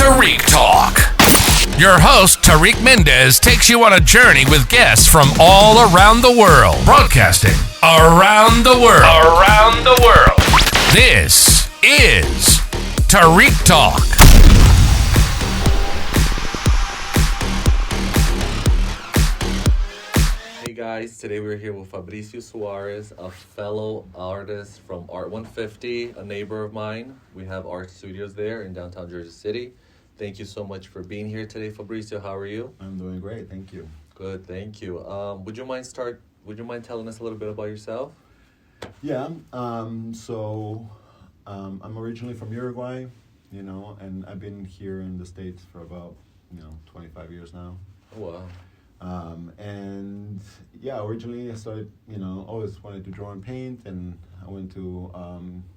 Tarik Talk. Your host, Tarik Mendez, takes you on a journey with guests from all around the world. Broadcasting around the world. Around the world. This is Tarik Talk. Hey guys, today we're here with Fabricio Suarez, a fellow artist from Art 150, a neighbor of mine. We have art studios there in downtown Jersey City. Thank you so much for being here today, Fabricio. How are you? I'm doing great, thank you. Good, thank you. Would you mind telling us a little bit about yourself? Yeah, I'm originally from Uruguay, and I've been here in the States for about, 25 years now. Oh, wow. Originally I started, always wanted to draw and paint, and I went to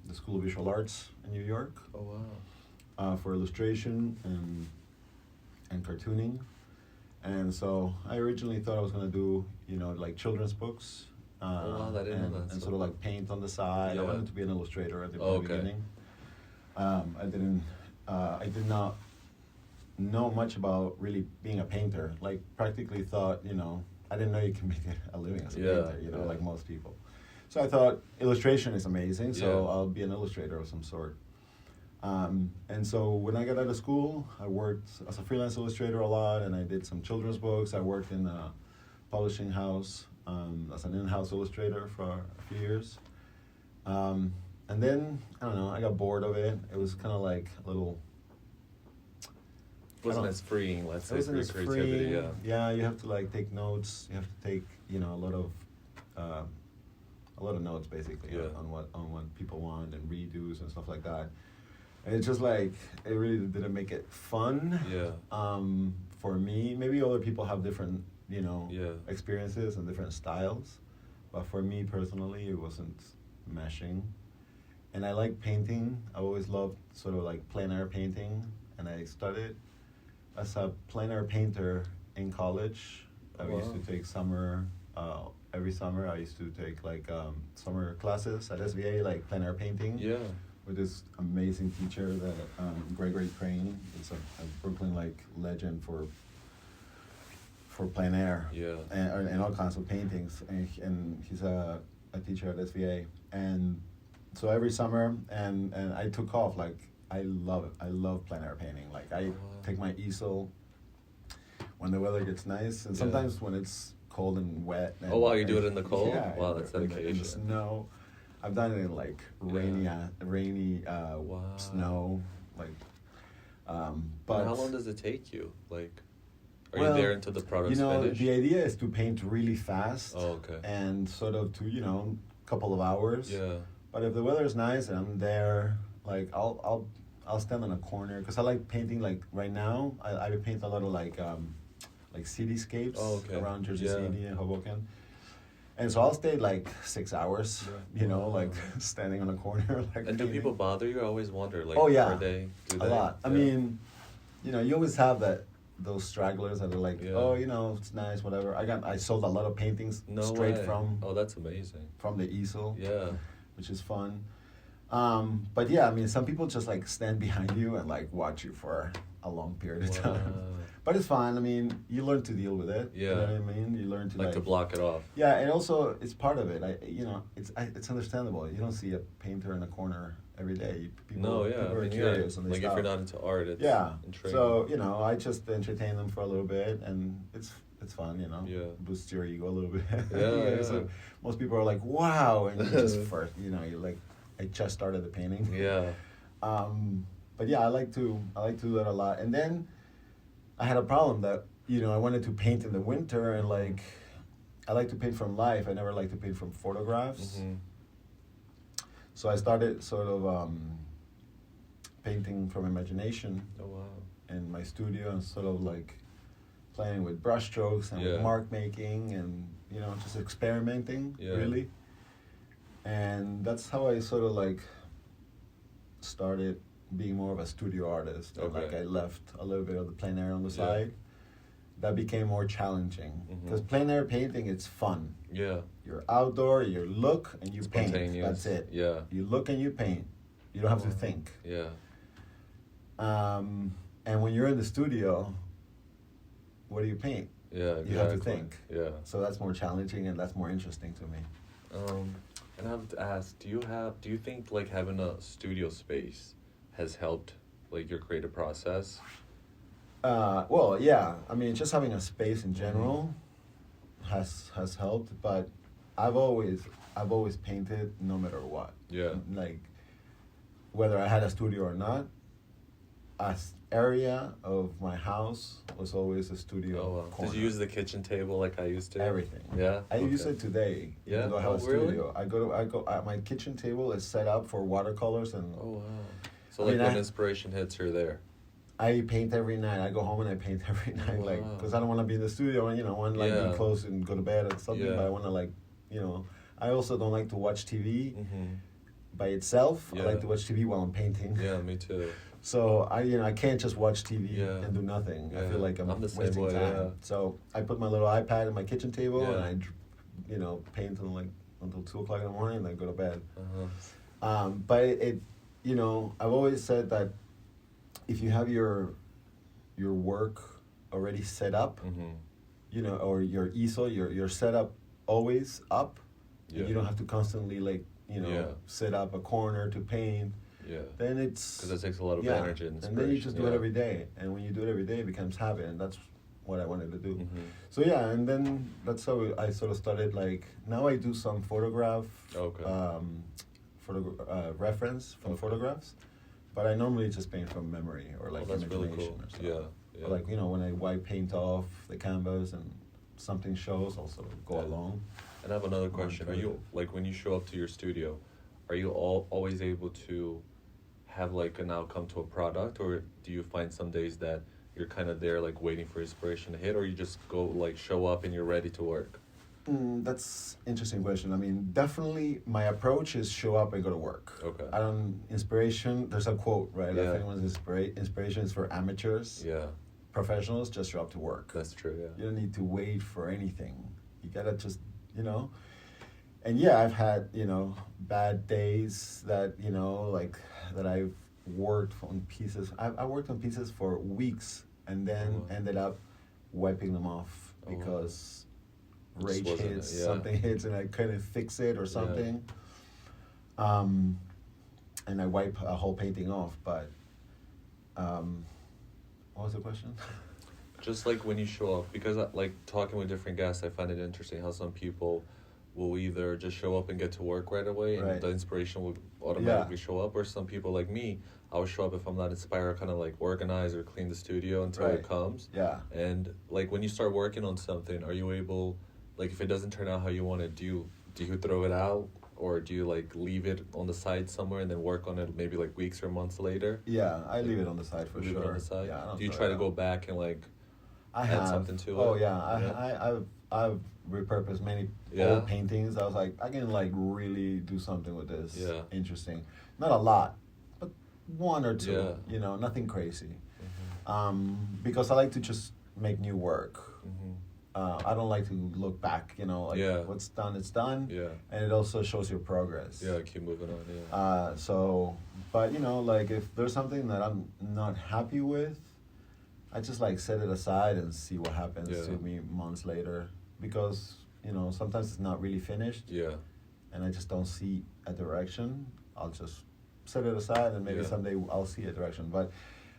the School of Visual Arts in New York. Oh, wow. For illustration and cartooning. And so I originally thought I was going to do, like children's books. I didn't know that. And sort of like paint on the side. Yeah. I wanted to be an illustrator at the Okay. beginning. I did not know much about really being a painter. Like practically thought, I didn't know you can make a living as a painter, like most people. So I thought illustration is amazing, so I'll be an illustrator of some sort. And so when I got out of school, I worked as a freelance illustrator a lot, and I did some children's books. I worked in a publishing house as an in-house illustrator for a few years. And then, I don't know, I got bored of it. It was kind of like a little... It wasn't as freeing, let's say, for your as creativity, freeing. Yeah, you have to like take notes. You have to take, a lot of notes basically on what people want and redos and stuff like that. And it's just like, it really didn't make it fun. Yeah. For me, maybe other people have different, experiences and different styles. But for me personally, it wasn't meshing. And I like painting. I always loved sort of like plein air painting. And I started as a plein air painter in college. I used to take every summer I used to take like summer classes at SVA, like plein air painting. Yeah. With this amazing teacher that Gregory Crane is a Brooklyn like legend for plein air, and all kinds of paintings, and he's a teacher at SVA, and so every summer and I took off. Like I love it. I love plein air painting. Like I take my easel when the weather gets nice, and sometimes when it's cold and wet. And you do it in the cold? Yeah, wow, that's dedication. In the snow. I've done it in like rainy snow, like. But how long does it take you? Like, are you there until the product's finished? The idea is to paint really fast. Oh, okay. And sort of to couple of hours. Yeah. But if the weather is nice and I'm there, like I'll stand in a corner because I like painting. Like right now, I paint a lot of like cityscapes around Jersey City and Hoboken. And so I'll stay like 6 hours, like standing on a corner. Like and do people bother you? I always wonder, like, are they? A lot. I mean, you always have those stragglers that are like, it's nice, whatever. I sold a lot of paintings straight from. Oh, that's amazing. From the easel. Yeah. Which is fun. But yeah, I mean, some people just like stand behind you and like watch you for a long period of time. But it's fine. I mean, you learn to deal with it. Yeah. You know what I mean? You learn to to block it off. Yeah, and also it's part of it. It's understandable. You don't see a painter in a corner every day. People are curious and they like stop. if you're not into art, it's intriguing. So I just entertain them for a little bit, and it's fun. Boosts your ego a little bit. So most people are like, wow, and you just first, you're like, I just started the painting. Yeah. But yeah, I like to do that a lot, and then I had a problem that, I wanted to paint in the winter, and like, I like to paint from life. I never like to paint from photographs. Mm-hmm. So I started sort of painting from imagination. Oh, wow. In my studio, and sort of like playing with brushstrokes and with mark making and, just experimenting, really. And that's how I sort of like started being more of a studio artist. Okay. Like I left a little bit of the plein air on the side. That became more challenging because plein air painting, it's fun. Yeah. You're outdoor, you look and you paint. That's it. Yeah. You look and you paint. You don't have to think. Yeah. And when you're in the studio, what do you paint? Yeah, exactly. You have to think. Yeah. So that's more challenging and that's more interesting to me. And I have to ask, do you think like having a studio space has helped like your creative process? Well, yeah. I mean, just having a space in general has helped, but I've always painted no matter what. Yeah. Like whether I had a studio or not, as area of my house was always a studio. Oh, wow. Corner. Did you use the kitchen table like I used to? Everything. Yeah. I use it today. Yeah. Even though I have a Really? studio. My kitchen table is set up for watercolors and. Oh wow. So like when inspiration hits, you're there. I paint every night. I go home and I paint every night, Wow. like because I don't want to be in the studio and I want to like be close and go to bed or something. Yeah. But I want to like, I also don't like to watch TV by itself. Yeah. I like to watch TV while I'm painting. Yeah, me too. So I can't just watch TV and do nothing. Yeah. I feel like I'm the same wasting way, time. yeah. So I put my little iPad in my kitchen table Yeah. and I, paint until 2:00 in the morning and then go to bed. But it I've always said that if you have your work already set up, or your easel, your setup always up, and you don't have to constantly set up a corner to paint. Yeah. Then it's because it takes a lot of energy and then you just do it every day, and when you do it every day, it becomes habit, and that's what I wanted to do. So yeah, and then that's how I sort of started. Like now, I do some photograph, reference from photographs, but I normally just paint from memory or like that's imagination really cool. or something. Yeah. Or like when I wipe paint off the canvas and something shows, I'll sort of go along. And I have another question. Are you like when you show up to your studio, are you always able to have like an outcome to a product, or do you find some days that you're kind of there like waiting for inspiration to hit, or you just go like show up and you're ready to work? That's interesting question. I mean, definitely my approach is show up and go to work. Okay. Inspiration, there's a quote, right? Yeah. If anyone's inspiration is for amateurs. Yeah. Professionals, just show up to work. That's true, yeah. You don't need to wait for anything. You gotta just, And yeah, I've had, bad days that, that I've worked on pieces. I worked on pieces for weeks and then ended up wiping them off because rage hits, something hits, and I couldn't fix it or something. And I wipe a whole painting off, but what was the question? Just like when you show up, because like talking with different guests, I find it interesting how some people will either just show up and get to work right away and the inspiration will automatically show up, or some people like me, I will show up if I'm not inspired, kind of like organize or clean the studio until it comes. Yeah. And like when you start working on something, are you able, like if it doesn't turn out how you want it, do you throw it out, or do you like leave it on the side somewhere and then work on it maybe like weeks or months later? Yeah, I leave it on the side for sure. Leave it on the side? Yeah, do you try to go back and like add something to it? Oh yeah, I've repurposed many old paintings. I was like, I can like really do something with this. Yeah. Interesting. Not a lot, but one or two. Nothing crazy. Because I like to just make new work. I don't like to look back. What's done, it's done. Yeah. And it also shows your progress. Yeah, keep moving on. Yeah. But like if there's something that I'm not happy with, I just like set it aside and see what happens to me months later, because sometimes it's not really finished. Yeah. And I just don't see a direction. I'll just set it aside and maybe someday I'll see a direction. But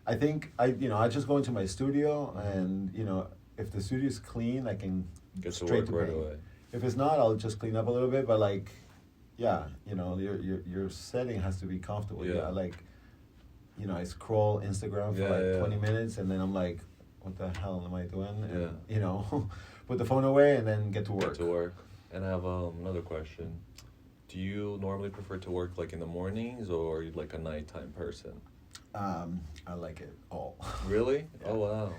I think I just go into my studio and if the studio is clean, I can get straight to work to right paint. away. If it's not, I'll just clean up a little bit. But like, your setting has to be comfortable. Yeah. I scroll Instagram for 20 minutes and then I'm like, what the hell am I doing? And, put the phone away and then get to work. And I have another question. Do you normally prefer to work like in the mornings, or are you like a nighttime person? I like it all. Really? Yeah. Oh, wow.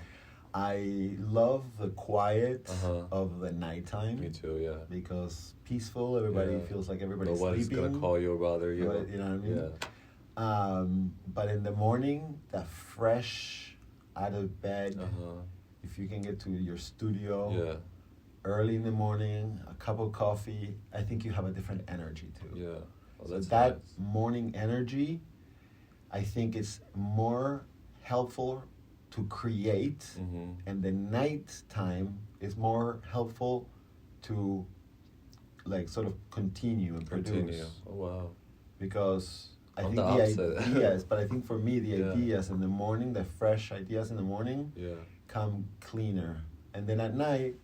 I love the quiet of the nighttime. Me too, yeah. Because peaceful, everybody feels like everybody's Nobody's sleeping. Nobody's going to call you or bother you. You know what I mean? Yeah. But in the morning, that fresh out of bed, if you can get to your studio early in the morning, a cup of coffee, I think you have a different energy too. Yeah. Oh, so that's that nice. morning energy, I think it's more helpful to create, and the night time is more helpful to like sort of continue and produce. Oh wow. Because I I'm think the the opposite. ideas, but I think for me the ideas in the morning, the fresh ideas in the morning, come cleaner, and then at night,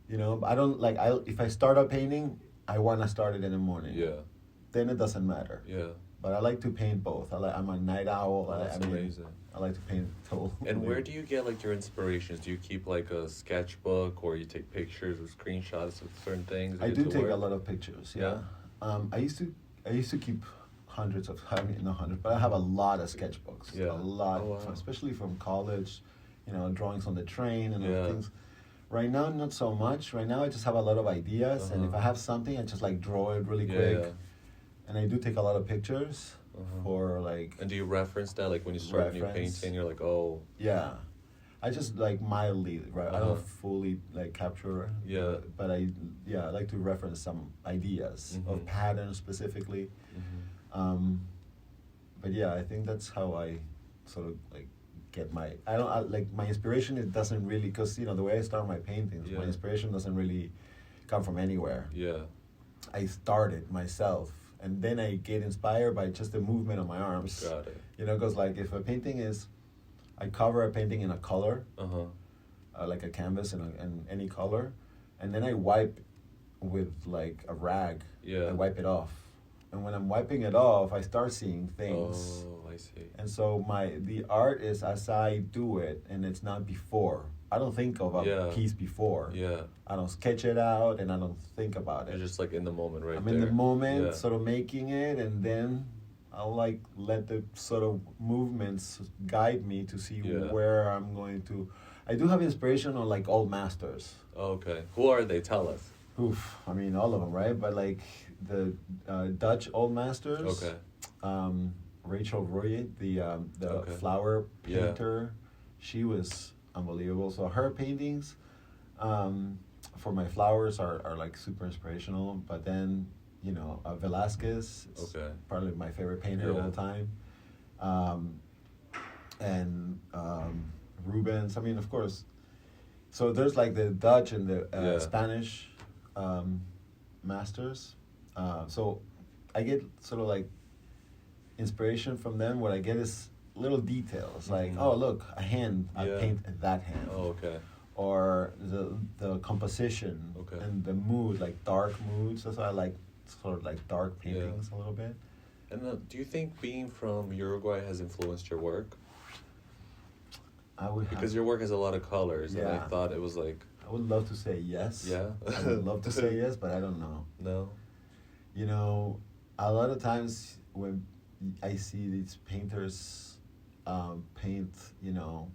you know, I don't like if I start a painting, I want to start it in the morning. Yeah. Then it doesn't matter. Yeah. But I like to paint both. I'm a night owl. That's amazing. I like to paint total. And where do you get like your inspirations? Do you keep like a sketchbook, or you take pictures or screenshots of certain things? I do take a lot of pictures. Yeah. I used to keep hundreds of, I mean, not hundreds, but I have a lot of sketchbooks. Yeah. A lot, Oh, wow. especially from college. You know, drawings on the train and other things. Right now, not so much. Right now, I just have a lot of ideas, and if I have something, I just like draw it really quick. Yeah. And I do take a lot of pictures for like. And do you reference that, like when you start a new painting, you're like, oh. Yeah, I just like mildly, right? I don't fully like capture. Yeah. But I like to reference some ideas of patterns specifically. But yeah, I think that's how I sort of like get my. Like my inspiration. It doesn't really, because you know the way I start my paintings, my inspiration doesn't really come from anywhere. Yeah. I start it myself. And then I get inspired by just the movement of my arms. Got it. You know, because like if a painting is, I cover a painting in a color, like a canvas in any color, and then I wipe with like a rag. Yeah. I wipe it off, and when I'm wiping it off, I start seeing things. Oh, I see. And so the art is as I do it, and it's not before. I don't think of a piece before. Yeah. I don't sketch it out, and I don't think about it. You're just like in the moment, right? I'm in the moment, sort of making it, and then I'll like let the sort of movements guide me to see where I'm going to. I do have inspiration on like old masters. Okay. Who are they? Tell us. Oof, I mean all of them, right? But like the Dutch old masters. Okay. Rachel Roy, the flower painter, she was unbelievable. So her paintings for my flowers are like super inspirational. But then, you know, Velasquez is probably my favorite painter of all time. And Rubens, I mean, of course. So there's like the Dutch and the Spanish masters. So I get sort of like inspiration from them. What I get is little details, like, oh, look, a hand, I paint that hand. Oh, okay. Or the composition and the mood, like dark moods. That's why I like sort of like dark paintings a little bit. And do you think being from Uruguay has influenced your work? Because your work has a lot of colors, and I thought it was like... I would love to say yes. Yeah? I would love to say yes, but I don't know. No? You know, a lot of times when I see these painters paint, you know,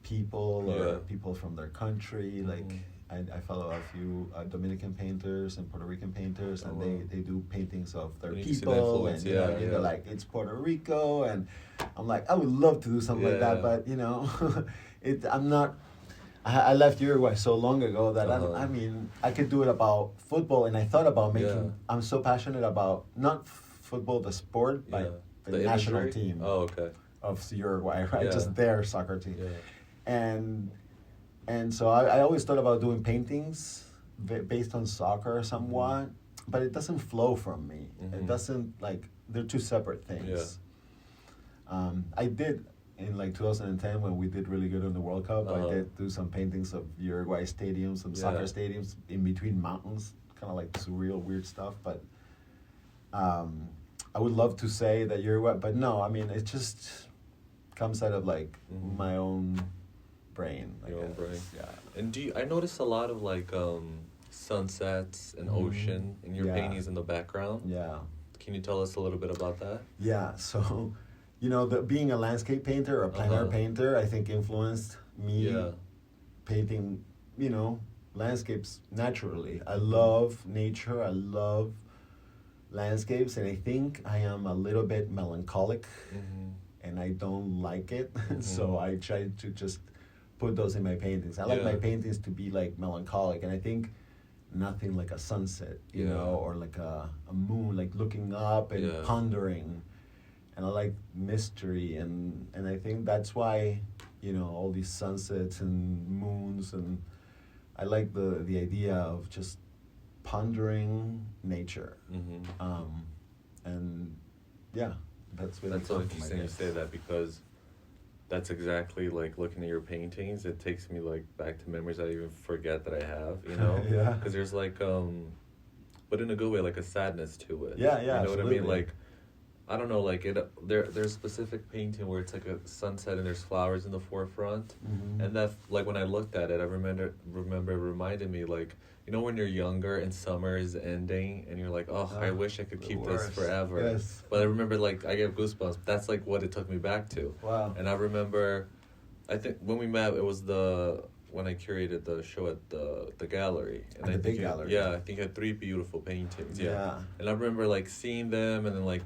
people or people from their country, like... I follow a few Dominican painters and Puerto Rican painters, and they do paintings of their people, and they're like, it's Puerto Rico, and I'm like, I would love to do something like that, but you know, I'm not. I left Uruguay so long ago that I mean, I could do it about football, and I thought about making. I'm so passionate about not football, the sport, but the national team. Oh, okay. Of Uruguay, right? Just their soccer team, And so I always thought about doing paintings based on soccer somewhat, but it doesn't flow from me. It doesn't, like, they're two separate things. I did, in like 2010, when we did really good in the World Cup, I did do some paintings of Uruguay stadiums, some soccer stadiums in between mountains, kind of like surreal, weird stuff. But I would love to say that Uruguay, but no, I mean, it just comes out of like my own brain. Your own brain. Yeah. And I noticed a lot of like sunsets and ocean in your paintings in the background. Yeah. Can you tell us a little bit about that? Yeah. So, you know, being a landscape painter or a plein air painter, I think influenced me painting, you know, landscapes naturally. I love nature. I love landscapes, and I think I am a little bit melancholic, and I don't like it. So I try to just put those in my paintings. I like my paintings to be like melancholic, and I think nothing like a sunset, you know, or like a moon, like looking up and pondering. And like mystery, and I think that's why, all these sunsets and moons, and I like the idea of just pondering nature. And yeah, that's really so interesting you say that, because that's exactly like looking at your paintings. It takes me like back to memories I even forget that I have, Yeah. Because there's like, but in a good way, like a sadness to it. Yeah, You know absolutely. what I mean? Like, I don't know, like there's specific painting where it's like a sunset and there's flowers in the forefront, and that, like, when I looked at it, I remember it reminded me, like, when you're younger and summer is ending and you're like, I wish I could keep this forever. Yes. But I remember, like, I get goosebumps. That's like what it took me back to. Wow. And I remember, I think when we met, it was when I curated the show at the gallery. And the big gallery. Yeah, I think I had 3 beautiful paintings. Yeah. And I remember, like, seeing them, and then, like,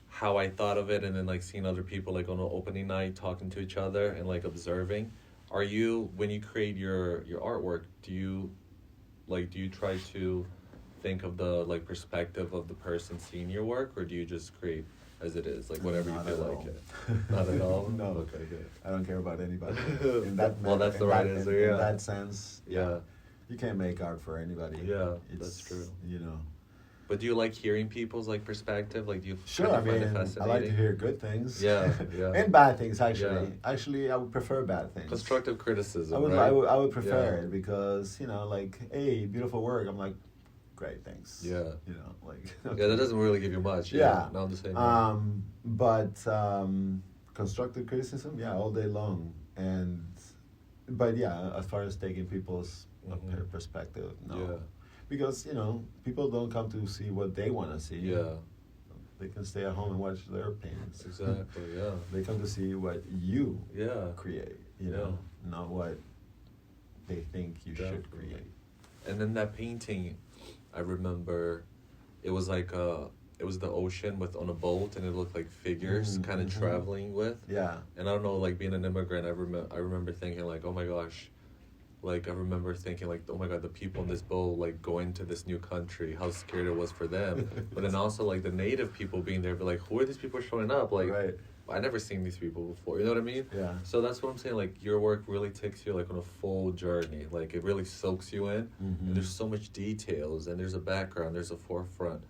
how I thought of it, and then, like, seeing other people, like, on an opening night talking to each other and, like, observing. Are you, when you create your artwork, do you try to think of the, like, perspective of the person seeing your work, or do you just create as it is, like, whatever Not you feel at like all. it? Not at all? No. Okay, good. I don't care about anybody. In that Well, that's the right answer, yeah. In that sense, Yeah. You can't make art for anybody. Yeah, that's true. But do you like hearing people's, like, perspective? Like, do you sure, find it I fascinating? like to hear good things. Yeah. And bad things, actually. Yeah. Actually, I would prefer bad things. Constructive criticism, I right? would prefer it, because, like, hey, beautiful work. I'm like, great, thanks. Yeah. Like. Yeah, that doesn't really give you much. Yeah. Not the same. But constructive criticism, all day long. But yeah, as far as taking people's perspective, no. Yeah. Because, people don't come to see what they want to see. Yeah. They can stay at home and watch their paintings. Exactly, yeah. They come to see what you create, not what they think you should create. And then that painting, I remember, it was like it was the ocean on a boat, and it looked like figures kind of traveling with. Yeah. And I don't know, like, being an immigrant, I remember thinking, like, oh my gosh, like, I remember thinking, like, oh my God, the people in this boat, like, going to this new country, how scared it was for them. But then also, like, the native people being there, but, like, who are these people showing up? Like, right. I never seen these people before, you know what I mean? Yeah. So that's what I'm saying, like, your work really takes you, like, on a full journey. Like, it really soaks you in, and there's so much details, and there's a background, there's a forefront.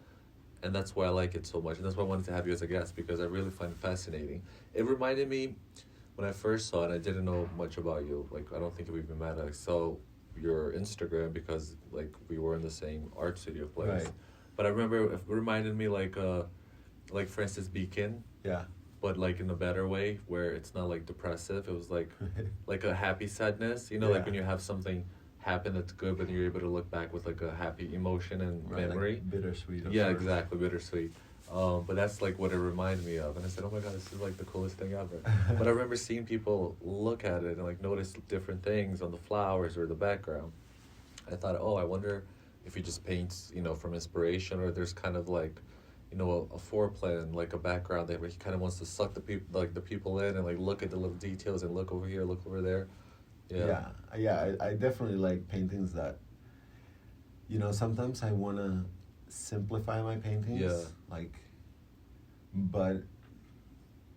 And that's why I like it so much, and that's why I wanted to have you as a guest, because I really find it fascinating. It reminded me, when I first saw it, I didn't know much about you. Like, I don't think we even met. I saw your Instagram because, like, we were in the same art studio place. Right. But I remember it reminded me, like, for instance, Beacon. Yeah. But, like, in a better way, where it's not, like, depressive. It was like a happy sadness, like when you have something happen that's good, but you're able to look back with, like, a happy emotion and memory. Like bittersweet. Yeah, exactly, bittersweet. But that's, like, what it reminded me of. And I said, oh my God, this is, like, the coolest thing ever. But I remember seeing people look at it and, like, notice different things on the flowers or the background. I thought, I wonder if he just paints, from inspiration, or there's kind of, like, a foreplan, like a background where he kind of wants to suck the people in and, like, look at the little details and look over here, look over there. Yeah. I definitely like paintings that, sometimes I want to simplify my paintings. Yeah. Like, but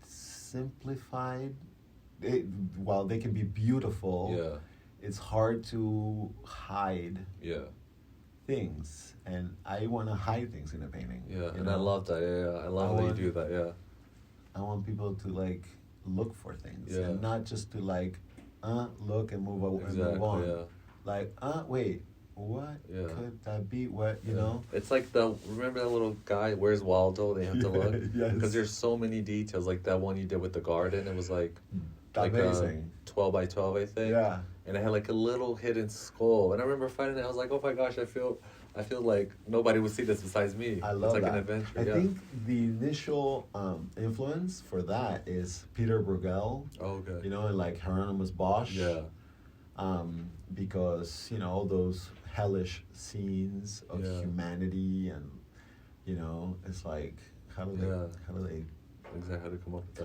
simplified, while they can be beautiful, it's hard to hide things. And I want to hide things in a painting. Yeah, and I love that. Yeah, I love that you do that, yeah. I want people to, like, look for things. Yeah. And not just to, like, look and move on. Exactly, and move on. yeah. Like, wait, what could that be? What, you know? It's like remember that little guy, Where's Waldo? They have to look. Yes. Because there's so many details, like that one you did with the garden. It was like Amazing. 12 by 12, I think. Yeah. And it had like a little hidden skull. And I remember finding it, I was like, oh my gosh, I feel like nobody would see this besides me. I love it's like that. an adventure. I think the initial influence for that is Peter Bruegel. Oh, okay. You know, and like Hieronymus Bosch. Yeah. Because, you know, all those hellish scenes of humanity, and, you know, it's like, how do they Exactly, how to come up with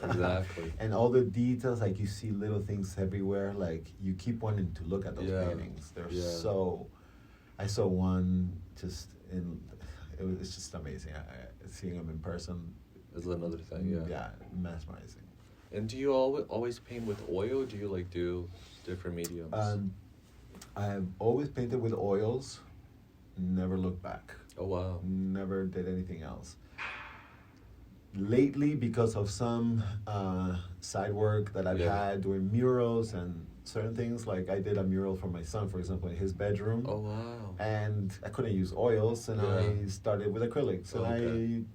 that. Exactly. And all the details, like you see little things everywhere, like you keep wanting to look at those paintings. They're so, I saw one just it's just amazing. Seeing them in person, is another thing. Yeah. Yeah, mesmerizing. And do you always paint with oil? Or do you like do different mediums? I have always painted with oils. Never looked back. Oh wow. Never did anything else. Lately, because of some side work that I've had doing murals and certain things, like I did a mural for my son, for example, in his bedroom. Oh wow. And I couldn't use oils, and I started with acrylics. And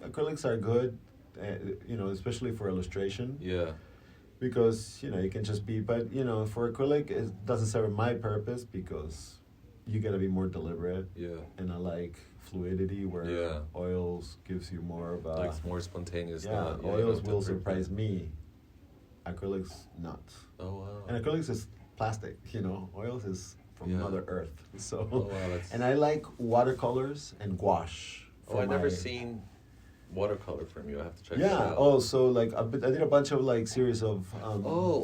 acrylics are good, especially for illustration. Yeah. Because, you can just be, but, for acrylic, it doesn't serve my purpose because you got to be more deliberate. Yeah. And I like fluidity where oils gives you more of a... Like more spontaneous. Yeah, oils will surprise me. Acrylics, not. Oh, wow. And acrylics is plastic, Oils is from Mother Earth. So, oh, wow, and I like watercolors and gouache. Oh, I've never seen watercolor from you. I have to check it Yeah. out. Oh, so like I did a bunch of series of.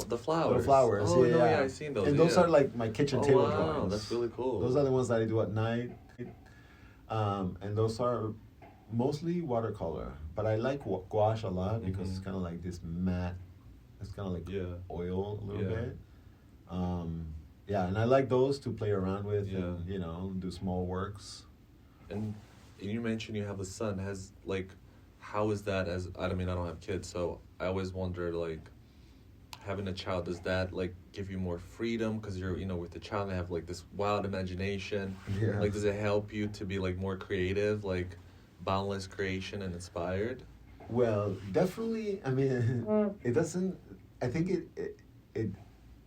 The flowers. The flowers. Oh, yeah, I've seen those. And those are like my kitchen table drawings. Wow, that's really cool. Those are the ones that I do at night. And those are mostly watercolor, but I like gouache a lot because it's kind of like this matte. It's kind of like oil a little bit. And I like those to play around with and do small works. And you mentioned you have a son. How is that I don't have kids, so I always wonder, having a child, does that, give you more freedom? Because you're, with the child, they have, this wild imagination. Yeah. Does it help you to be, more creative, boundless creation and inspired? Well, definitely, it doesn't, I think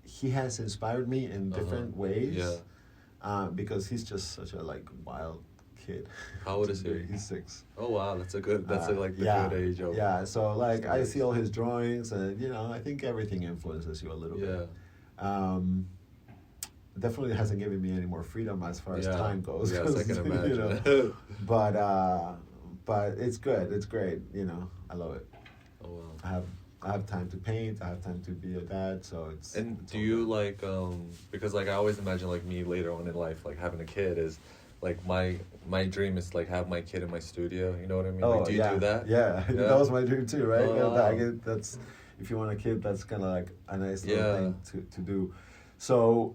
he has inspired me in different ways. Yeah. Because he's just such a, wild kid. How old is he? He's 6. Oh wow, that's good age of. Yeah, so I see all his drawings, and I think everything influences you a little bit. Definitely hasn't given me any more freedom as far as time goes. Yes, I can imagine. But it's good. It's great. I love it. Oh wow. I have time to paint. I have time to be a dad. So it's. And it's do you because I always imagine me later on in life having a kid is. My dream is have my kid in my studio. You know what I mean? Oh, do you do that? Yeah. That was my dream too, right? Oh, wow. That's if you want a kid, that's kind of a nice little thing to do. So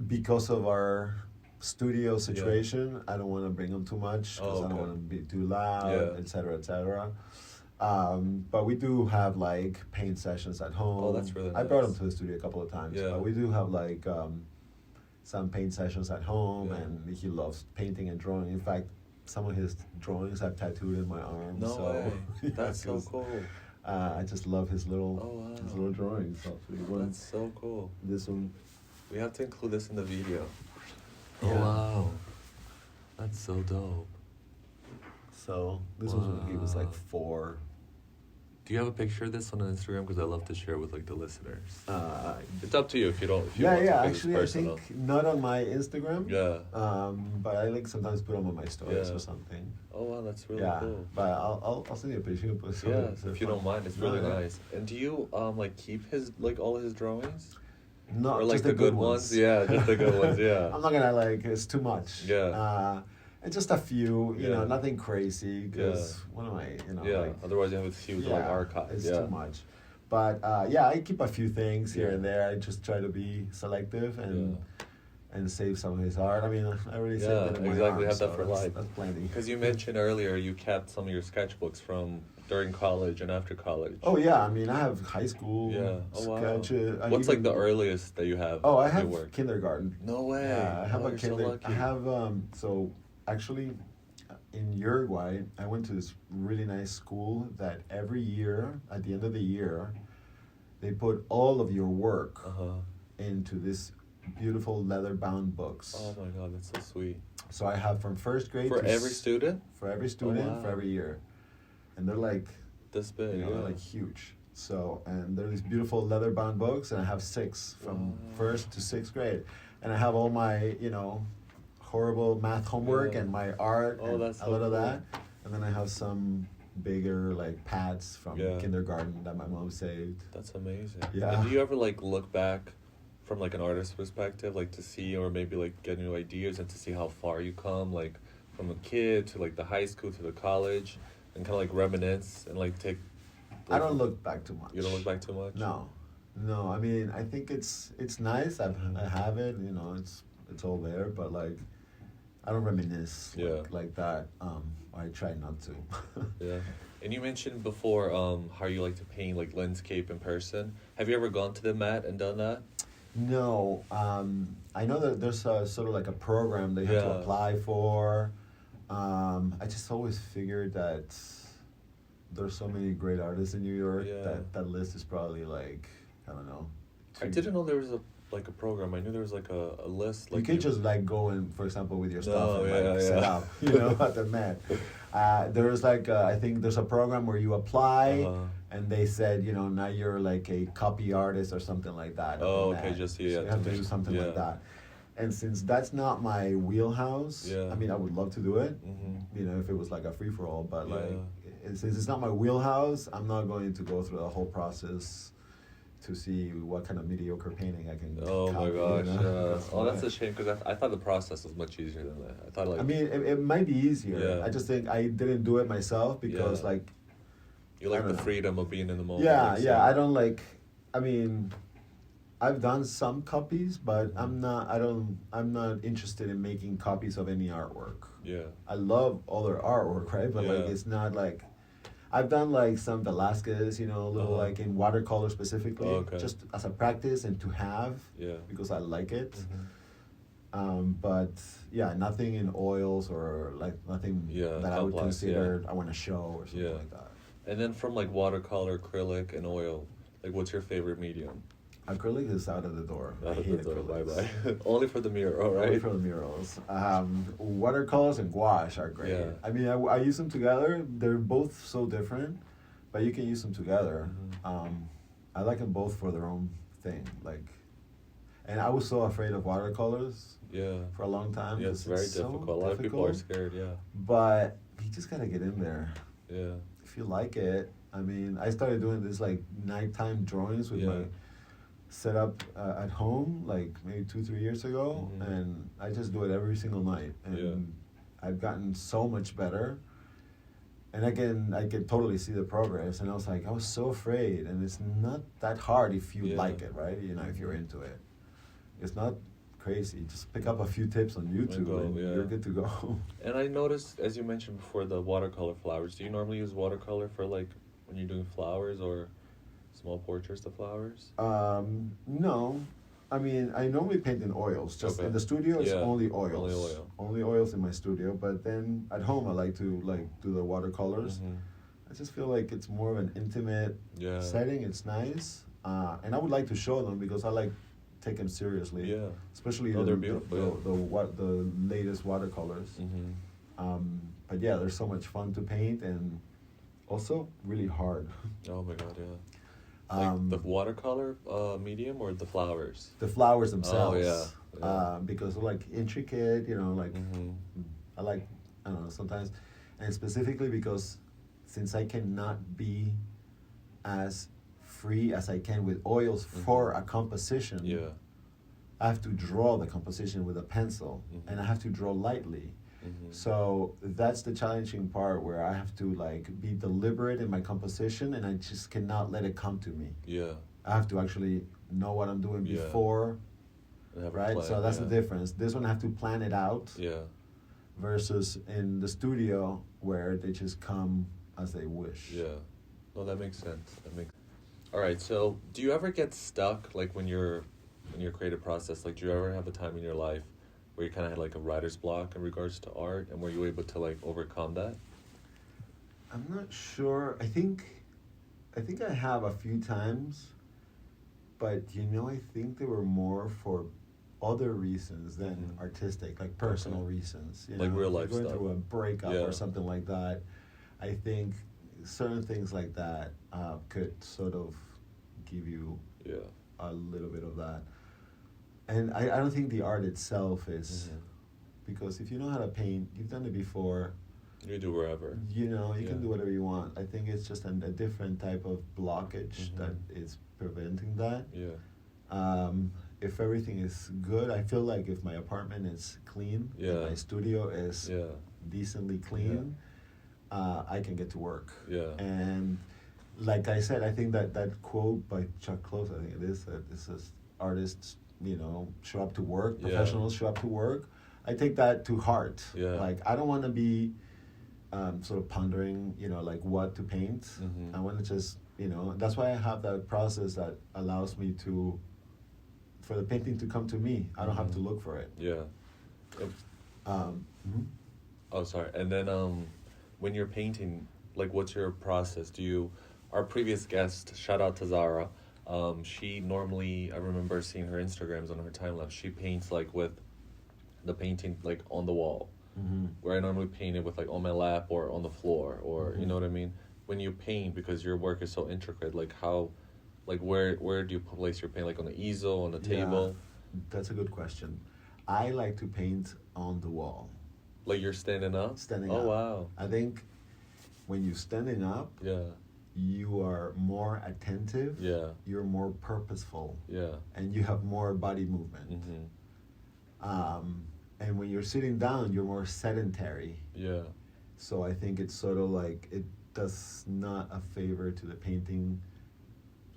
because of our studio situation, I don't want to bring them too much because I don't want to be too loud, etc., etc. But we do have paint sessions at home. Oh, that's really nice. I brought him to the studio a couple of times. Yeah. But we do have some paint sessions at home, and he loves painting and drawing. In fact, some of his drawings I've tattooed in my arm. No way. That's so cool. I just love his little drawings. That's so cool. This one. We have to include this in the video. Yeah. Oh wow, that's so dope. So this was when he was 4. Do you have a picture of this on Instagram? Because I love to share with the listeners. It's up to you if you don't. Actually, I think not on my Instagram. Yeah. But I sometimes put them on my stories or something. Oh wow, that's really cool. But I'll send you a picture. If you don't mind, it's really nice. And do you keep his all his drawings? No, or just the good ones? Yeah, just the good ones. Yeah. I'm not gonna it's too much. Yeah. And just a few, nothing crazy. Because what am I, otherwise you have a huge archive. It's too much. But I keep a few things here and there. I just try to be selective and save some of his art. I already saved it in my arm, have that for life. That's plenty. Because you mentioned earlier you kept some of your sketchbooks from during college and after college. Oh yeah, I have high school sketches. Wow. What's the earliest that you have? Oh, I have kindergarten. No way. Yeah, I have a kindergarten. I have actually, in Uruguay, I went to this really nice school that every year, at the end of the year, they put all of your work into this beautiful leather-bound books. Oh my God, that's so sweet. So I have from first grade for every student? For every student, for every year. And they're this big, they're huge. So, and they're these beautiful leather-bound books, and I have 6 from first to 6th grade. And I have all my, horrible math homework and my art and that's a lot of that. And then I have some bigger pads from kindergarten that my mom saved. That's amazing. Yeah. And do you ever look back from an artist's perspective, to see or maybe get new ideas and to see how far you come, from a kid to the high school to the college? and kind of like reminisce and like take. I don't look back too much. You don't look back too much? No. I mean, I think it's nice. I have it. You know, it's all there. But like, I don't reminisce like that. I try not to. Yeah. And you mentioned before how you like to paint like landscape in person. Have you ever gone to the Met and done that? No. I know that there's a, sort of like a program they have to apply for. I just always figured that there's so many great artists in New York that list is probably like, I don't know. I didn't know there was a program. I knew there was like a list. Like you could just like go in, for example, with your stuff and set up, you know, at the Met. There was like, I think there's a program where you apply and they said, you know, now you're like a copy artist or something like that. Oh, okay, just so you have to do something like that. And since that's not my wheelhouse, I mean, I would love to do it, you know, if it was like a free-for-all, but like, since it's not my wheelhouse, I'm not going to go through the whole process to see what kind of mediocre painting I can Oh copy, my gosh, you know? that's a shame, because I thought the process was much easier than that. I thought like... I mean, it might be easier. Yeah. I just think I didn't do it myself because like... You like the freedom of being in the moment. Yeah, I don't like... I mean... I've done some copies, but I'm not interested in making copies of any artwork. Yeah. I love other artwork, right? But like it's not like I've done like some Velasquez, you know, a little like in watercolor specifically, just as a practice and to have because I like it. But yeah, nothing in oils or like nothing that I would consider I want to show or something like that. And then from like watercolor, acrylic, and oil, like what's your favorite medium? Acrylic is out of the door. Out of the door, bye-bye. Only for the mural, right? Only for the murals. Watercolors and gouache are great. Yeah. I mean, I use them together. They're both so different, but you can use them together. I like them both for their own thing. Like, and I was so afraid of watercolors for a long time. Yeah, it's very difficult. A lot of people are scared, But you just got to get in there. Yeah. If you like it. I mean, I started doing this like nighttime drawings with my... set up at home like maybe 2-3 years ago, and I just do it every single night, and I've gotten so much better, and I can totally see the progress. And I was like, I was so afraid, and it's not that hard if you like it, right? You know, if you're into it, it's not crazy. Just pick up a few tips on YouTube and you're good to go. And I noticed, as you mentioned before, the watercolor flowers. Do you normally use watercolor for like when you're doing flowers or small portraits of flowers? No. I mean, I normally paint in oils. Just in the studio, it's only oils. Only oils in my studio. But then at home, I like to like do the watercolors. I just feel like it's more of an intimate setting. It's nice. And I would like to show them because I like take them seriously. Yeah. Especially they're beautiful. The latest watercolors. But yeah, they're so much fun to paint and also really hard. Oh my God, yeah. Like the watercolor medium or the flowers? The flowers themselves. Oh, yeah. Because they're like intricate, you know, like I like, I don't know, sometimes. And specifically because since I cannot be as free as I can with oils for a composition, I have to draw the composition with a pencil and I have to draw lightly. So that's the challenging part where I have to like be deliberate in my composition and I just cannot let it come to me. Yeah. I have to actually know what I'm doing before, right? So that's the difference. This one I have to plan it out. Yeah. Versus in the studio where they just come as they wish. Yeah. No, that makes sense. All right. So do you ever get stuck like when you're in your creative process? Like do you ever have a time in your life where you kind of had like a writer's block in regards to art, and were you able to like overcome that? I'm not sure. I think I have a few times, but you know, I think they were more for other reasons than artistic, like personal reasons. You know, like real life stuff. Going through a breakup or something like that. I think certain things like that could sort of give you a little bit of that. And I don't think the art itself is, because if you know how to paint, you've done it before. You do wherever. You know, you can do whatever you want. I think it's just a different type of blockage that is preventing that. Yeah. If everything is good, I feel like if my apartment is clean, and my studio is decently clean, I can get to work. Yeah. And like I said, I think that quote by Chuck Close, I think it is, that it says artists, show up to work, professionals show up to work. I take that to heart. Yeah. Like, I don't want to be sort of pondering, like what to paint. Mm-hmm. I want to just, that's why I have that process that allows me for the painting to come to me. I don't have to look for it. Yeah. Oh, sorry. And then when you're painting, like, what's your process? Our previous guest, shout out to Zara, she normally, I remember seeing her Instagrams on her timeline, she paints, like, with the painting, like, on the wall. Mm-hmm. Where I normally paint it with, like, on my lap or on the floor, or, you know what I mean? When you paint, because your work is so intricate, like, how, like, where do you place your paint? Like, on the easel, on the table? That's a good question. I like to paint on the wall. Like, you're standing up? Standing up. Oh, wow. I think when you're standing up, you are more attentive. Yeah. You're more purposeful. Yeah. And you have more body movement. Mm-hmm. And when you're sitting down, you're more sedentary. Yeah. So I think it's sort of like, it does not a favor to the painting,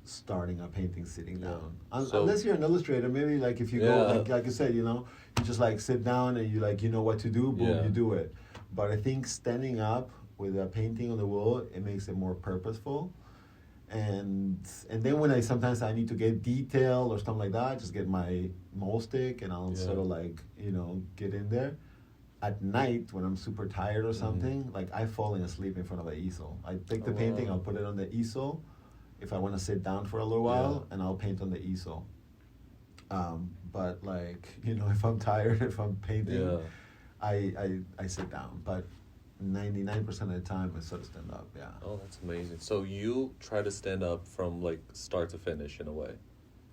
starting a painting sitting down. Unless you're an illustrator, maybe like if you go, like you said, you just like sit down and you like, what to do, boom, you do it. But I think standing up with a painting on the wall, it makes it more purposeful. And then when sometimes I need to get detail or something like that, I just get my mole stick and I'll sort of like, get in there. At night, when I'm super tired or something, like I'm falling asleep in front of an easel. I take the painting, I'll put it on the easel if I want to sit down for a little while, and I'll paint on the easel. But like, if I'm tired, if I'm painting, I sit down. But 99% of the time, I sort of stand up, Oh, that's amazing. So you try to stand up from, like, start to finish in a way?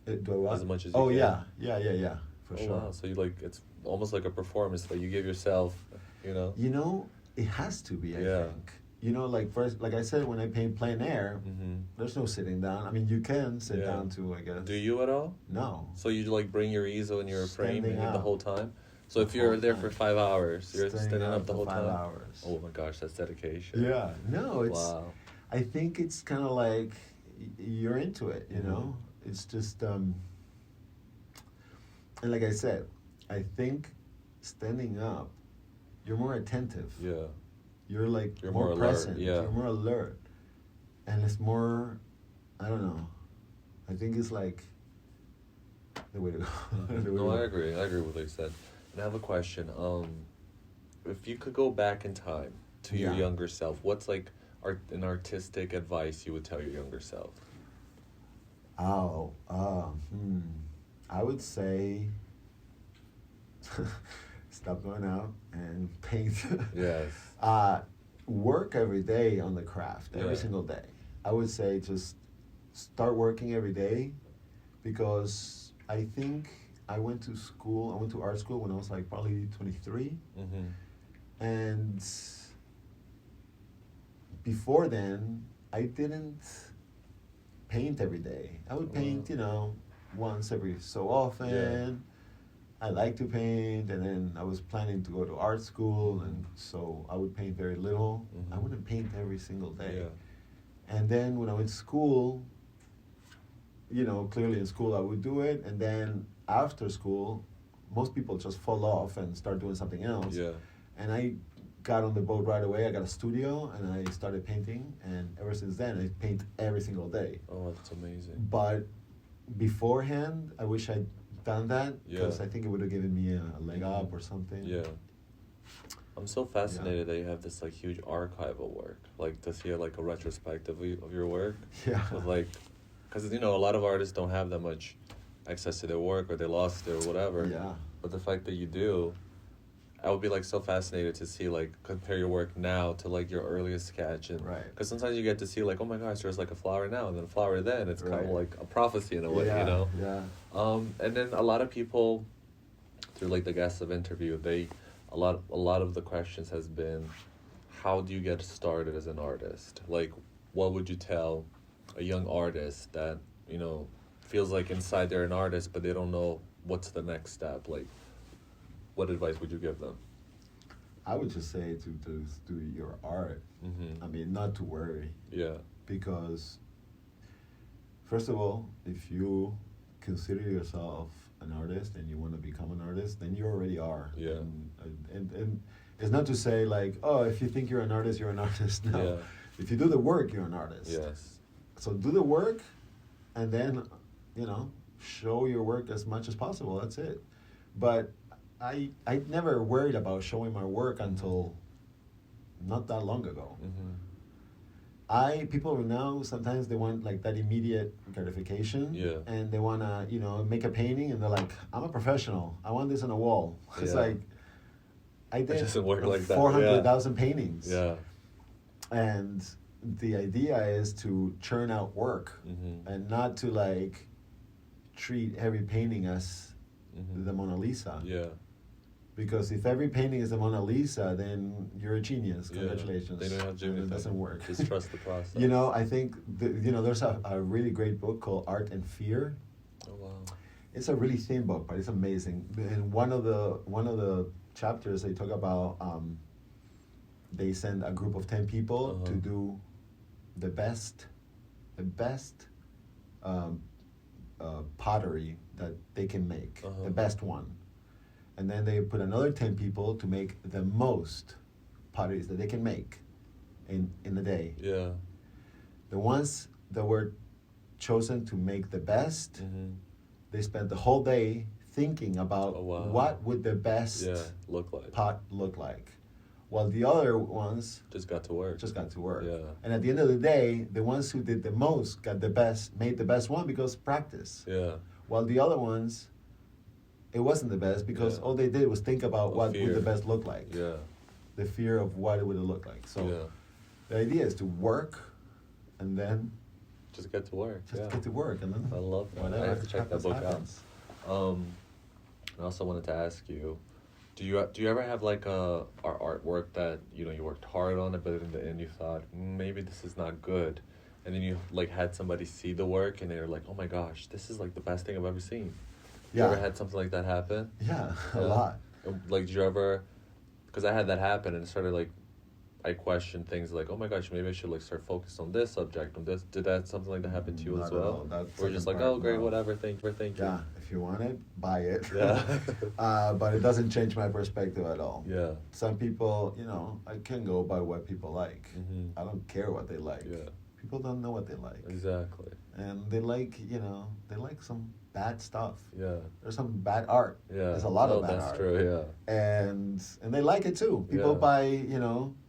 As much as you can? Yeah, for sure. Wow, so you, like, it's almost like a performance that you give yourself, It has to be, I think. Like first, like I said, when I paint plein air, there's no sitting down. I mean, you can sit down too, I guess. Do you at all? No. So you, like, bring your easel and your frame in the whole time? So if you're there for 5 hours, you're standing up the whole time? 5 hours. Oh my gosh, that's dedication. Yeah. No, it's... Wow. I think it's kind of like you're into it, It's just... And like I said, I think standing up, you're more attentive. Yeah. You're like you're more present. Yeah. You're more alert. And it's more... I don't know. I think it's like the way to go. I agree. I agree with what you said. And I have a question. If you could go back in time to your younger self, what's like an artistic advice you would tell your younger self? I would say stop going out and paint. Yes. Work every day on the craft, every single day. I would say just start working every day, because I think I went to art school when I was like probably 23. Mm-hmm. And before then, I didn't paint every day. I would paint, once every so often. Yeah. I like to paint, and then I was planning to go to art school, and so I would paint very little. I wouldn't paint every single day. Yeah. And then when I went to school, clearly in school I would do it, and then after school, most people just fall off and start doing something else. Yeah. And I got on the boat right away. I got a studio, and I started painting, and ever since then, I paint every single day. Oh, that's amazing. But beforehand, I wish I'd done that, because I think it would have given me a leg up or something. Yeah. I'm so fascinated that you have this, like, huge archive of work, like, to see, like, a retrospective of your work. Yeah. With, like, because, a lot of artists don't have that much access to their work, or they lost it or whatever. Yeah. But the fact that you do, I would be, like, so fascinated to see, like, compare your work now to, like, your earliest sketch. And right. Because sometimes you get to see, like, oh my gosh, there's, like, a flower now and then a flower then. It's kind of like a prophecy in a way, Yeah. And then a lot of people, through, like, the guests I've interviewed, a lot of the questions has been, how do you get started as an artist? Like, what would you tell a young artist that, feels like inside they're an artist, but they don't know what's the next step? Like, what advice would you give them? I would just say to do your art. Mm-hmm. I mean, not to worry. Yeah. Because, first of all, if you consider yourself an artist and you want to become an artist, then you already are. Yeah. And it's not to say like, oh, if you think you're an artist, you're an artist. No. Yeah. If you do the work, you're an artist. Yes. So do the work, and then, show your work as much as possible. That's it. But I never worried about showing my work until not that long ago. Mm-hmm. People now sometimes they want like that immediate gratification. Yeah. And they wanna make a painting, and they're like, I'm a professional. I want this on a wall. It's Yeah. like I It did doesn't work like that. 400,000 paintings. Yeah. And the idea is to churn out work, Mm-hmm. and not to like treat every painting as Mm-hmm. the Mona Lisa. Yeah. Because if every painting is the Mona Lisa, then you're a genius. Yeah. Congratulations. They don't have to do And anything. it doesn't work. Just trust the process. I think there's a really great book called Art and Fear. Oh wow. It's a really thin book, but it's amazing. In one of the chapters, they talk about they send a group of 10 people to do the best pottery that they can make, the best one. And then they put another 10 people to make the most potteries that they can make in a day. Yeah. The ones that were chosen to make the best, Mm-hmm. they spent the whole day thinking about what would the best look like. pot look like. While the other ones Just got to work. Yeah. Yeah. And at the end of the day, the ones who did the most made the best one because practice. Yeah. While the other ones, it wasn't the best because all they did was think about what fear. would the best look like. Yeah. The fear of what it would look like. So the idea is to work and then just get to work. get to work, and then I love that. whatever I have to check that book happens. out. I also wanted to ask you, do you ever have like a artwork that you worked hard on it, but in the end you thought maybe this is not good, and then you like had somebody see the work and they're like, oh my gosh, this is like the best thing I've ever seen. You ever had something like that happen? Yeah, a lot. Like, did you ever? Because I had that happen, and it started like, I questioned things like, oh my gosh, maybe I should like start focus on this subject, on this. Did that something like that happen to you Not as at well? all. That Or just like, second oh part, great, no. whatever, thank you. Yeah, if you want it, buy it. Yeah. But it doesn't change my perspective at all. Yeah. Some people, I can go by what people like. Mm-hmm. I don't care what they like. Yeah. People don't know what they like. Exactly. And they like, they like some bad stuff. Yeah. There's some bad art. Yeah. There's a lot of bad art. That's true. Yeah. And they like it too. People buy,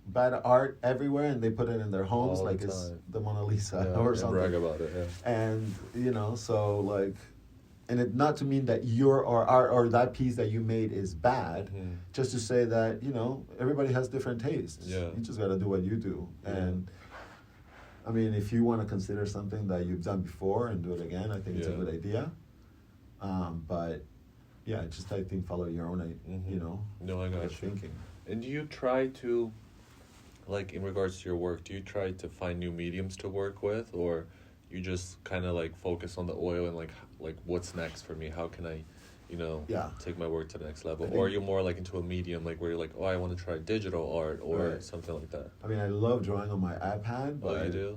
bad art everywhere, and they put it in their homes All the like it's time. the Mona Lisa Yeah, or and something. brag about it. Yeah. And so like, and it not to mean that your or that piece that you made is bad, Mhm. just to say that everybody has different tastes. Yeah. You just got to do what you do. Yeah. And I mean, if you want to consider something that you've done before and do it again, I think it's a good idea. But yeah, just I think follow your own, No, I got way of you. thinking. And do you try to, like, in regards to your work, do you try to find new mediums to work with, or you just kind of like focus on the oil and like what's next for me? How can I, take my work to the next level? Or are you more like into a medium, like where you're like, oh, I want to try digital art or something like that? I mean, I love drawing on my iPad. Oh, but, you do?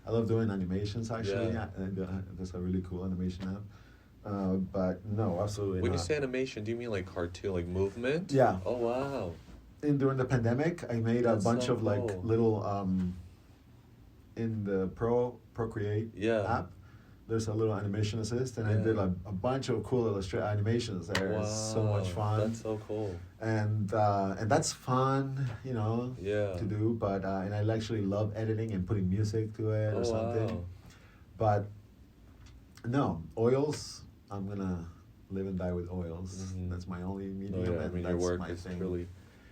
I love doing animations actually. Yeah. And there's a really cool animation app. But no, absolutely When not. you say animation, do you mean like cartoon, like movement? Yeah. Oh, wow. And during the pandemic, I made That's a bunch so of like cool. little in the Procreate app. There's a little animation assist, and I did a bunch of cool animations there. Wow. It's so much fun. That's so cool. And that's fun, Yeah. to do. But and I actually love editing and putting music to it or something. Wow. But no, oils. I'm gonna live and die with oils. Mhm. That's my only medium. Oh, yeah. I and mean, that's your work my is thing.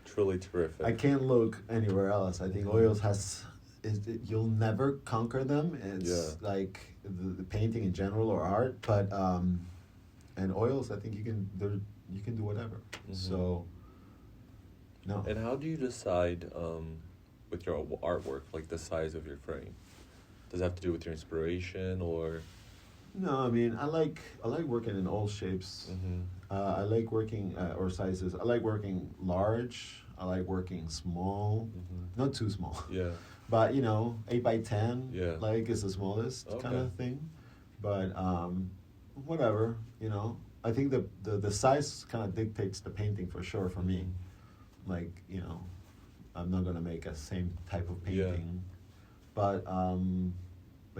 truly terrific. I can't look anywhere else. I think oils you'll never conquer them. It's like the painting in general or art, but and oils, I think you can do whatever. Mhm. So no. And how do you decide with your artwork, like the size of your frame? Does it have to do with your inspiration, or No, I mean I like working in all shapes. I like working or sizes. I like working large. I like working small, not too small. Yeah. But 8 by 10, Yeah. like is the smallest kind Okay. of thing. But whatever, I think the size kind of dictates the painting for sure for me. Like I'm not gonna make a same type of painting, but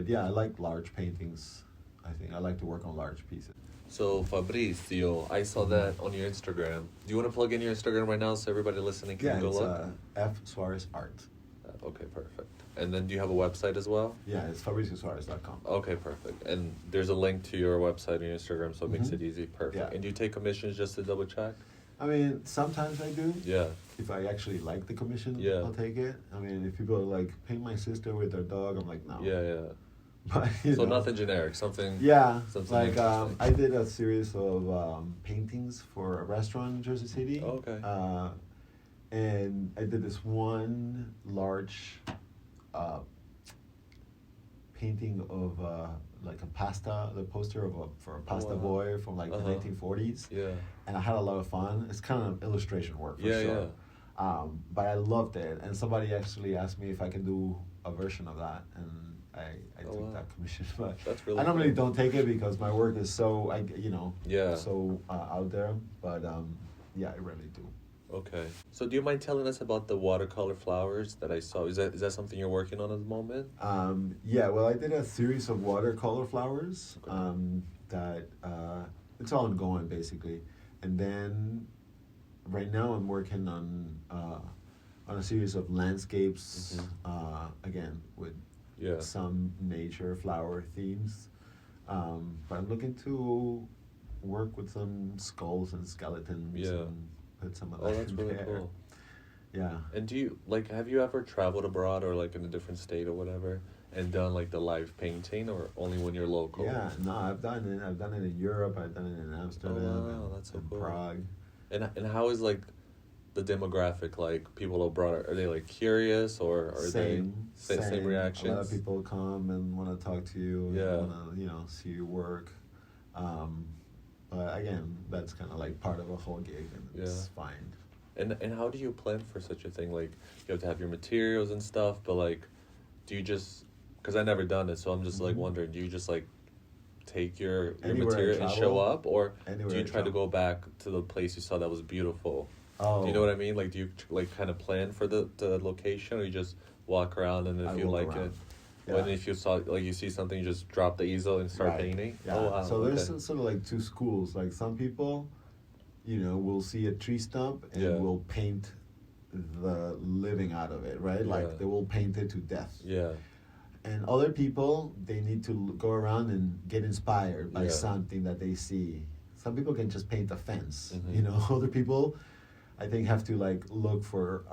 yeah, I like large paintings. I think I like to work on large pieces. So Fabricio, I saw that on your Instagram. Do you want to plug in your Instagram right now so everybody listening can Yeah, go it's look? F Suarez Art. Okay, perfect. And then do you have a website as well? Yeah, it's fabriciosuarez.com. Okay, perfect. And there's a link to your website and your Instagram, so it makes it easy. Perfect. Yeah. And do you take commissions just to double check? I mean, sometimes I do. Yeah. If I actually like the commission, Yeah. I'll take it. I mean, if people are like, paint my sister with their dog, I'm like, no. Yeah. But So nothing generic, something. Yeah, something like interesting. I did a series of paintings for a restaurant in Jersey City. Oh, okay. And I did this one large painting of like a pasta, the poster for a pasta wow. boy from like the 1940s. Yeah. And I had a lot of fun. It's kind of illustration work for Yeah, sure. But I loved it, and somebody actually asked me if I can do a version of that, and I took wow. that commission. But That's really I normally cool. don't take it because my work is so Yeah. so out there. But yeah, I rarely do. Okay. So do you mind telling us about the watercolor flowers that I saw? Is that something you're working on at the moment? Yeah, well, I did a series of watercolor flowers that it's all ongoing basically, and then right now I'm working on a series of landscapes again with some nature flower themes, but I'm looking to work with some skulls and skeletons and put some of that that's in really there. cool. Yeah. And do you have you ever traveled abroad or like in a different state or whatever and done like the live painting, or only when you're local? Yeah, no, I've done it. I've done it in Europe. I've done it in Amsterdam. wow, that's so and cool. Prague. And how is like the demographic, like people abroad? Are they like curious, or are Same reactions? A lot of people come and want to talk to you. Yeah. Want to see your work. But again, that's kind of like part of a whole gig, and it's fine. And how do you plan for such a thing? Like, you have to have your materials and stuff, but like, do you just, because I've never done it, so I'm just like wondering, do you just like take your material and show up, or do you try to go back to the place you saw that was beautiful? Oh. Do you know what I mean? Like, do you like kind of plan for the location, or you just walk around and if you like it? Yeah. When if you saw like you see something, you just drop the easel and start painting. Yeah. Oh wow. So there's sort of like two schools. Like some people, will see a tree stump and will paint the living out of it, right? Like they will paint it to death. Yeah. And other people, they need to go around and get inspired by something that they see. Some people can just paint a fence. Other people, I think, have to like look for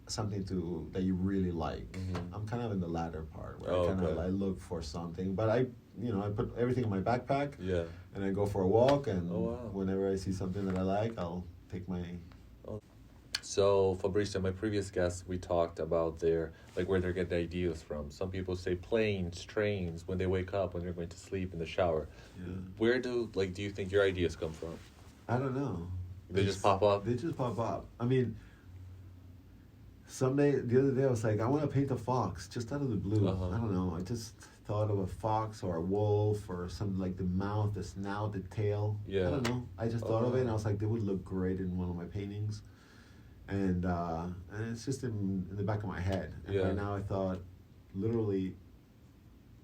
something that you really like. I'm kind of in the latter part where I look for something, but I put everything in my backpack. Yeah. And I go for a walk, and whenever I see something that I like, I'll take my. So Fabricio, my previous guest, we talked about where they're getting ideas from. Some people say planes, trains, when they wake up, when they're going to sleep, in the shower. Yeah. Where do you think your ideas come from? I don't know. They just pop up? They just pop up. I mean, the other day I was like, I want to paint a fox, just out of the blue. I don't know. I just thought of a fox or a wolf or something, like the mouth, the snout, the tail. Yeah. I don't know. I just thought of it, and I was like, they would look great in one of my paintings. And it's just in the back of my head. And right now I thought, literally,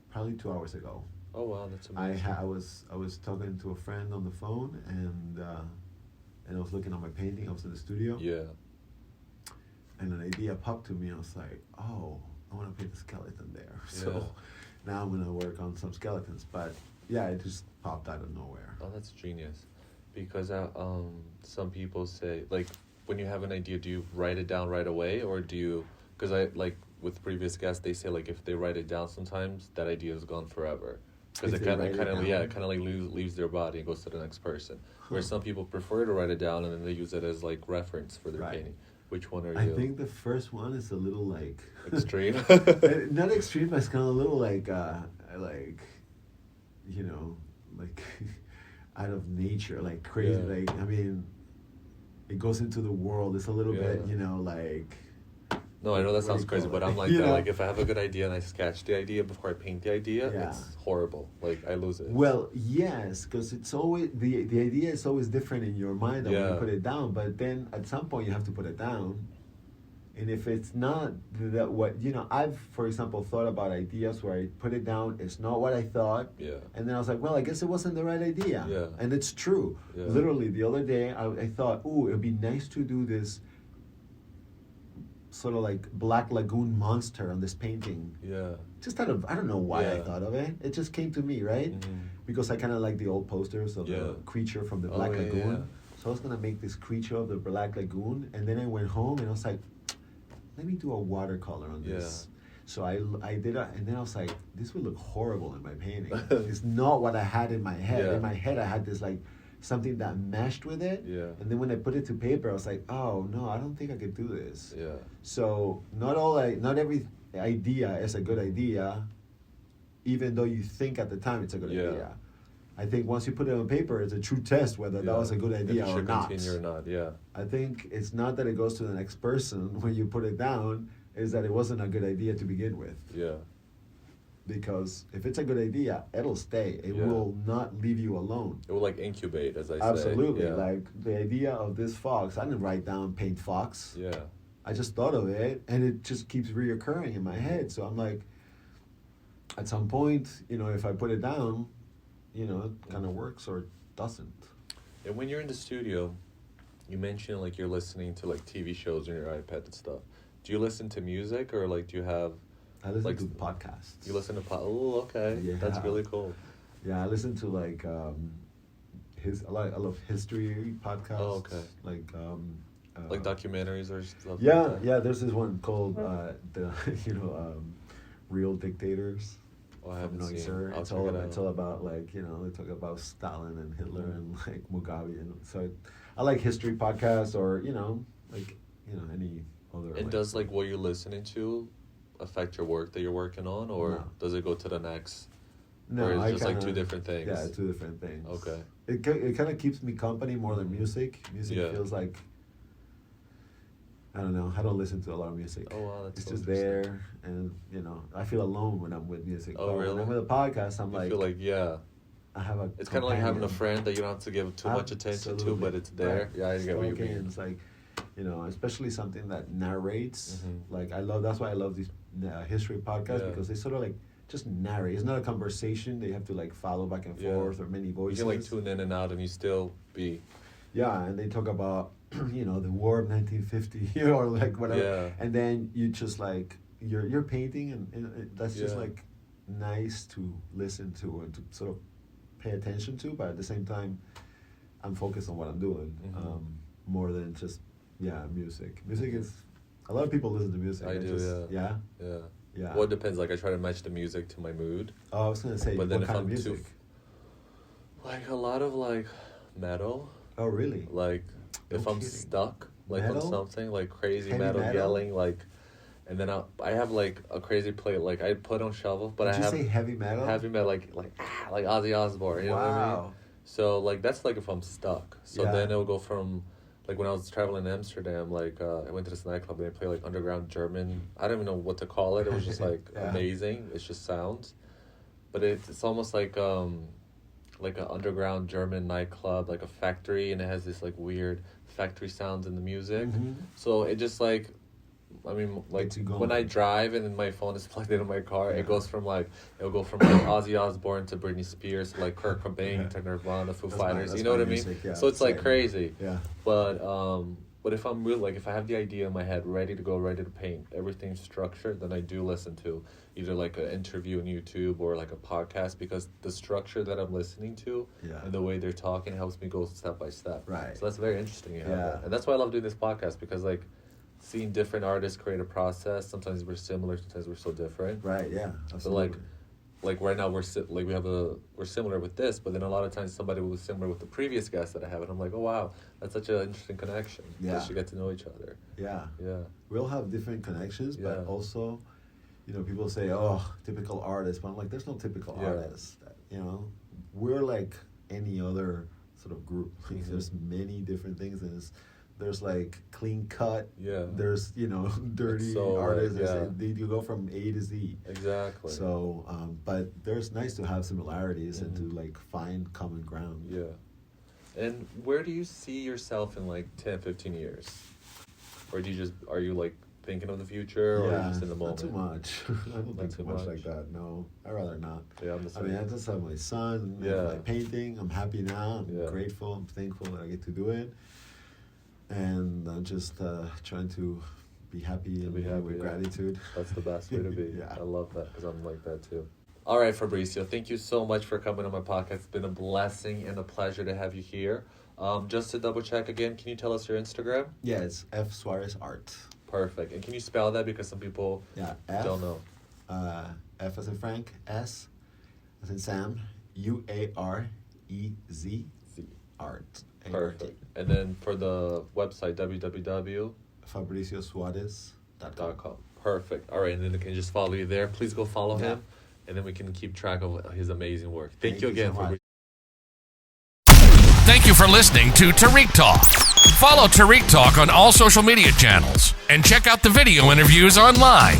probably 2 hours ago. Oh wow, that's amazing. I was talking to a friend on the phone, and I was looking at my painting. I was in the studio. Yeah. And an idea popped to me. I was like, oh, I want to paint a skeleton there. So now I'm going to work on some skeletons. But yeah, it just popped out of nowhere. Oh, that's genius. Because some people say, like, when you have an idea, do you write it down right away, or do you? Because I like with previous guests, they say like if they write it down, sometimes that idea is gone forever. Because it kind of like leaves their body and goes to the next person. Where some people prefer to write it down and then they use it as like reference for their painting. Which one are you? I think the first one is a little like extreme. Not extreme, but it's kind of a little like you know, like out of nature, like crazy. Yeah. Like, I mean, it goes into the world. It's a little bit, you know, like. No, I know that what do sounds you crazy, call but it? I'm like You that. know? Like, if I have a good idea and I sketch the idea before I paint the idea, Yeah. it's horrible. Like, I lose it. Well, yes, because it's always the idea is always different in your mind than when you Yeah. put it down. But then at some point you have to put it down. And if it's not that what you know, I've for example thought about ideas where I put it down, it's not what I thought. Yeah. And then I was like, well, I guess it wasn't the right idea. Yeah. And it's true. Yeah. Literally the other day I thought, ooh, it'd be nice to do this sort of like Black Lagoon monster on this painting. Yeah. Just out of, I don't know why I Yeah. thought of it. It just came to me, right? Mhm. Because I kind of like the old posters of Yeah. the creature from the Oh, Black yeah, Lagoon. yeah. So I was going to make this creature of the Black Lagoon. And then I went home and I was like, let me do a watercolor on this. So I did it, and then I was like, this would look horrible in my painting. It's not what I had in my head. Yeah. In my head, I had this like something that meshed with it. Yeah. And then when I put it to paper, I was like, oh no, I don't think I could do this. Yeah. So not every idea is a good idea, even though you think at the time it's a good Yeah. idea. I think once you put it on paper, it's a true test whether that was a good idea if it or should not. continue or not. Yeah. I think it's not that it goes to the next person when you put it down, is that it wasn't a good idea to begin with. Yeah. Because if it's a good idea, it'll stay. It Yeah. will not leave you alone. It will like incubate, as I say. Absolutely. Yeah. Like the idea of this fox, I didn't write down paint fox. Yeah. I just thought of it, and it just keeps reoccurring in my head. So I'm like, at some point, you know, if I put it down, you know, it kind of works or it doesn't. And when you're in the studio, you mentioned like you're listening to like TV shows on your iPad and stuff. Do you listen to music or like do you have? I listen like, to podcasts. You listen to Oh, okay. Yeah. That's really cool. Yeah, I listen to like I love history podcasts. Oh, okay. Like Like documentaries or stuff. Yeah, like that? yeah. There's this one called the Real Dictators. Oh, I haven't from seen. Neusser. I'll It's check all it out. it's all about like they talk about Stalin and Hitler and like Mugabe and so I like history podcasts or any other. And does like what you're listening to affect your work that you're working on, or No. does it go to the next? No, or is I it just like kinda- two different things? Yeah, two different things. Okay. It kind of keeps me company more than music. Music Yeah. feels like I don't know. I don't listen to a lot of music. Oh wow, that's It's so just interesting. there, and I feel alone when I'm with music. Oh, But really? When I'm with a podcast, I'm You like, feel like I have a. it's kind of like having a companion. friend that you don't have to give too much attention to, Absolutely. but it's there. Right. Yeah, I get what you Talking, mean. It's like, especially something that narrates. Mhm. Like that's why I love these history podcasts Yeah. because they sort of like just narrate. It's not a conversation. They have to like follow back and Yeah. forth or many You voices. can like tune in and out, and you still be. Yeah, and they talk about the war of 1950 or like whatever, Yeah. and then you just like you're painting, and that's just Yeah. like nice to listen to and to sort of pay attention to, but at the same time, I'm focused on what I'm doing Mhm. more than just music. Music is a lot of people listen to music. I do, Yeah. Yeah. Yeah. Well, it depends. Like I try to match the music to my mood. Oh, I was gonna say, But then what if kind I'm of music? Like a lot of like metal. Oh, really? Like if No I'm kidding. stuck like Metal? on something like crazy Heavy metal, metal? yelling like, and then I have like a crazy play like I put on shovel, but Did I you have say heavy metal? heavy metal like Ozzy Osbourne. You know what I mean? Wow. So like that's like if I'm stuck. So Yeah. then it'll go from like when I was traveling in Amsterdam, like I went to this nightclub and they play like underground German. I don't even know what to call it. It was just like Yeah. amazing. It's just sounds, but it's almost like an underground German nightclub, like a factory, and it has this like weird factory sounds in the music. Mhm. So it just like, I mean, like Gets you going. when I drive and then my phone is plugged into my car, Yeah. it'll go from like Ozzy Osbourne to Britney Spears to like Kurt Cobain Yeah. to Nirvana, Foo That's Fighters. that's You know what I mean? music, yeah. So it's like Same. crazy. Yeah. But if I'm really like if I have the idea in my head ready to go, ready to paint, everything's structured, then I do listen to either like an interview on YouTube or like a podcast because the structure that I'm listening to Yeah. and the way they're talking helps me go step by step. Right. So that's very interesting. You have Yeah. that. And that's why I love doing this podcast because like seeing different artists create a process. Sometimes we're similar, sometimes we're so different. Right. Yeah. So Absolutely. like right now we're similar with this, but then a lot of times somebody was similar with the previous guest that I have, and I'm like, oh wow, that's such an interesting connection. Yeah. Because you get to know each other. Yeah. Yeah. We'll have different connections, but Yeah. also, people say, "Oh, typical artist," but I'm like, "There's no typical Yeah. artist." you know, we're like any other sort of group. Like, there's many different things, and there's like clean cut. Yeah. There's, you know, dirty so artists. right, yeah. You go from A to Z. Exactly. So, but there's nice to have similarities and to like find common ground. Yeah. And where do you see yourself in like 10, 15 years? Or are you like thinking of the future, or are you just in the moment? Not too much. I don't think too much like that. No, I'd rather not. Yeah, I'm the same. I mean, I just have my son, my painting. I'm happy now. I'm grateful. I'm thankful that I get to do it. And I'm just trying to be happy and with gratitude. That's the best way to be. Yeah. I love that, because I'm like that too. All right, Fabricio, thank you so much for coming on my podcast. It's been a blessing and a pleasure to have you here. Just to double check again, can you tell us your Instagram? Yeah, it's F Suarez Art. Perfect. And can you spell that, because some people don't know? F as in Frank, S as in Sam, UAREZ, Art. Perfect. And then for the website, FabricioSuarez.com. Perfect. All right, and then they can just follow you there. Please go follow him, and then we can keep track of his amazing work. Thank you again. So Thank you for listening to Tarik Talk. Follow Tarik Talk on all social media channels and check out the video interviews online.